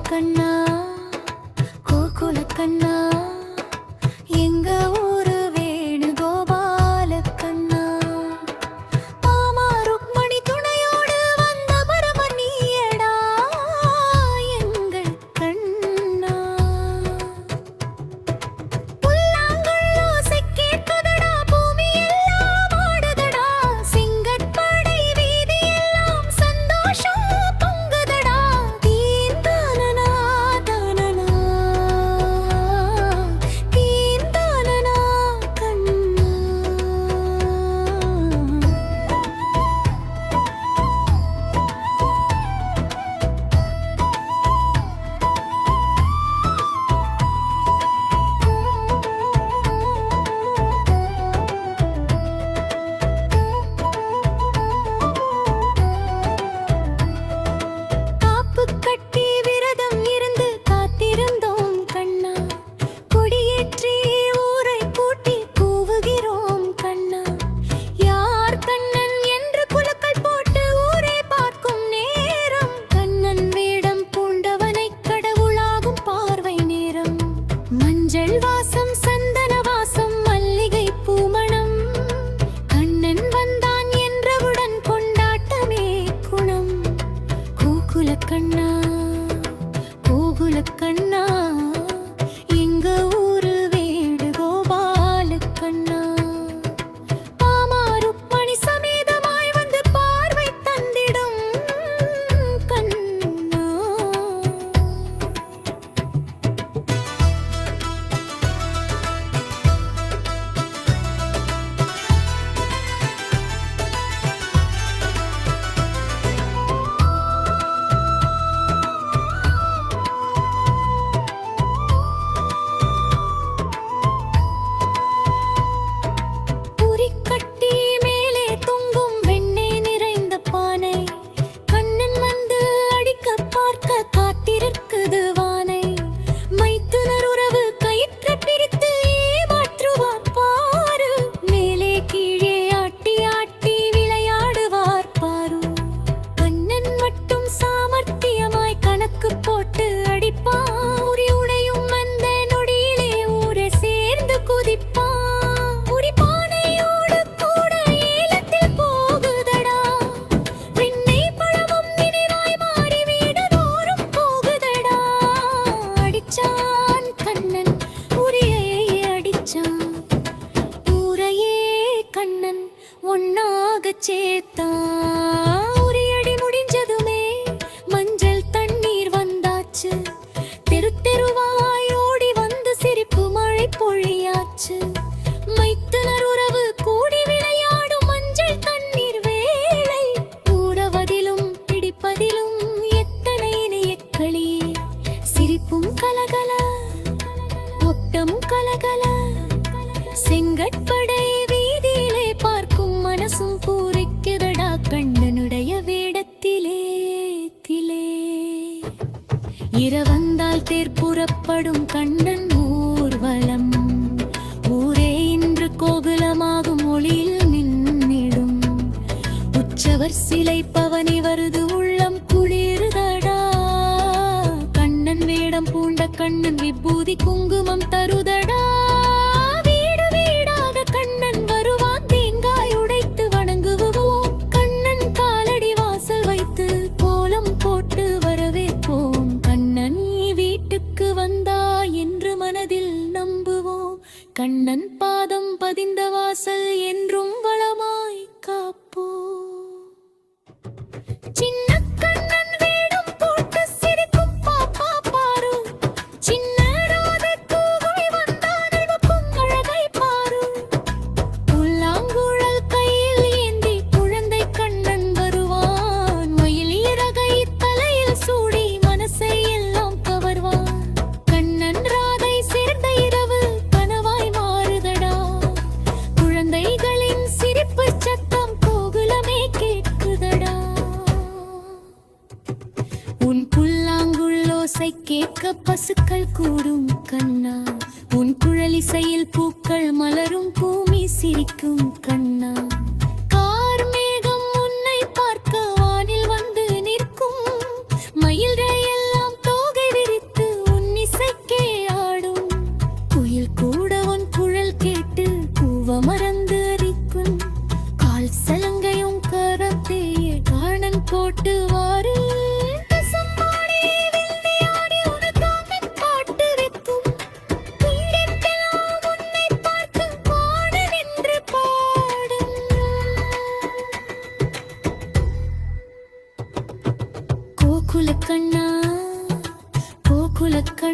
கண்ணா கோகுல கண்ணா எங்க ஊரு வேணுகோபால கண்ணா மாமா ருக்மணி துணையோடு வந்த பரமணியடா எங்கள் கண்ணா புல்லாங்குழலோசை கேட்குதடா பூமி எல்லாம் ஆடுதடா சிங்கப்படை வீதி எல்லாம் சந்தோஷம் பொங்குதடா தீந்தானனா தானனா தீந்தானனா கண்ணா காப்பு கட்டி விரதம் இருந்து காத்திருந்தோம் கண்ணா கொடியேற்றி ஊரை கூட்டி கூவுகிறோம் கண்ணா யார் கண்ணன் என்று குலுக்கல் போட்டு ஊரே பார்க்கும் நேரம் கண்ணன் வேடம் பூண்டவனை கடவுளாகும் பார்வை நேரம் மஞ்சள் வாசம் சந்தன வாசம் மல்லிகை பூமணம் கண்ணன் வந்தான் என்றவுடன் கொண்டாட்டமே குணம் கோகுல கண்ணா கோகுல கண்ணா எங்க ஊரு வேணுகோபால கண்ணா மாமா ருக்மணி சமேதமாய் வந்து பார்வை தந்திடும் கண்ணா உரிக்கட்டி மேலே தொங்கும் வெண்ணெய் நிறைந்த பானை கண்ணன் வந்து அடிக்க பார்க்க காத்திருக்குது வானை மைத்துனர் உறவு கயிற்று பிரித்து ஏமாற்றுவார் பாரு மேலே கீழே ஆட்டி ஆட்டி விளையாடுவார் பாரு கண்ணன் மட்டும் சாமர்த்தியமாய் கணக்கு போட்டு அடிப்பான் உரி உடையும் அந்த நொடியிலே ஊரே சேர்ந்து குதிப்பான் உரி பானையோடு கூட ஏலத்தில் போகுதடா வெண்ணெய் பழமும் நினைவாய் மாறி வீடு தோறும் போகுதடா அடிச்சான் கண்ணன் உரியை அடிச்சான் ஊரையே கண்ணன் ஒன்னாகச் சேர்த்தான் உரியடி முடிஞ்சதுமே மஞ்சள் தண்ணீர் வந்தாச்சு தெரு தெருவாய் ஓடி வந்து சிரிப்பு மழை பொழியாச்சு மைத்துனர் உறவு கூடி விளையாடும் மஞ்சள் தண்ணீர் வேளை ஊறவதிலும் பிடிப்பதிலும் எத்தனை இணையக்களி சிரிப்பும் கலகல ஒட்டமும் கலகல செங்கட்படை வீதியிலே பார்க்கும் மனசும் பூரிக்குதடா கண்ணனுடைய வேடத்திலே திலே இரவந்தால் தேர் புறப்படும் கண்ணன் ஊர்வலம் ஊரே இன்று கோகுலமாகும் ஒளியில் மின்னிடும் உற்சவர் சிலை பவனி வருது உள்ளம் குளிருதடா கண்ணன் வேடம் பூண்ட கண்ணன் விபூதி குங்குமம் தருதடா வீடு வீடாக கண்ணன் வருவான் தேங்காய் உடைத்து வணங்குவோம் கண்ணன் காலடி வாசல் வைத்து கோலம் போட்டு வரவேற்போம் கண்ணன் நீ வீட்டுக்கு வந்தா என்று மனதில் நம்புவோம் கண்ணன் பாதம் பதிந்த வாசல் என்றும் வளமாய் காப்போம் சின்ன கண்ணன் வேடம் போட்டு சிரிக்கும் பாப்பா பாரு சின்ன ராதை கூவி வந்தான் இவக்கும் அழகை பாரு புல்லாங்குழல் கையில் ஏந்தி குழந்தை கண்ணன் வருவான் மயில் இறகை தலையில் சூடி மனசை எல்லாம் கவர்வான் கண்ணன் ராதை சேர்ந்த இரவு கனவாய் மாறுதடா குழந்தைகளின் சிரிப்பு சத்தம் கோகுலமே கேட்குதடா உன் புல்லாங்குழலோசை கேட்க பசுக்கள் கூடும் கண்ணா உன் குழலிசையில் பூக்கள் மலரும் பூமி சிரிக்கும் கண்ணா கார்மேகம் உன்னை பார்க்க வானில் வந்து நிற்கும் மயில் எல்லாம் தோகை மனக்கண்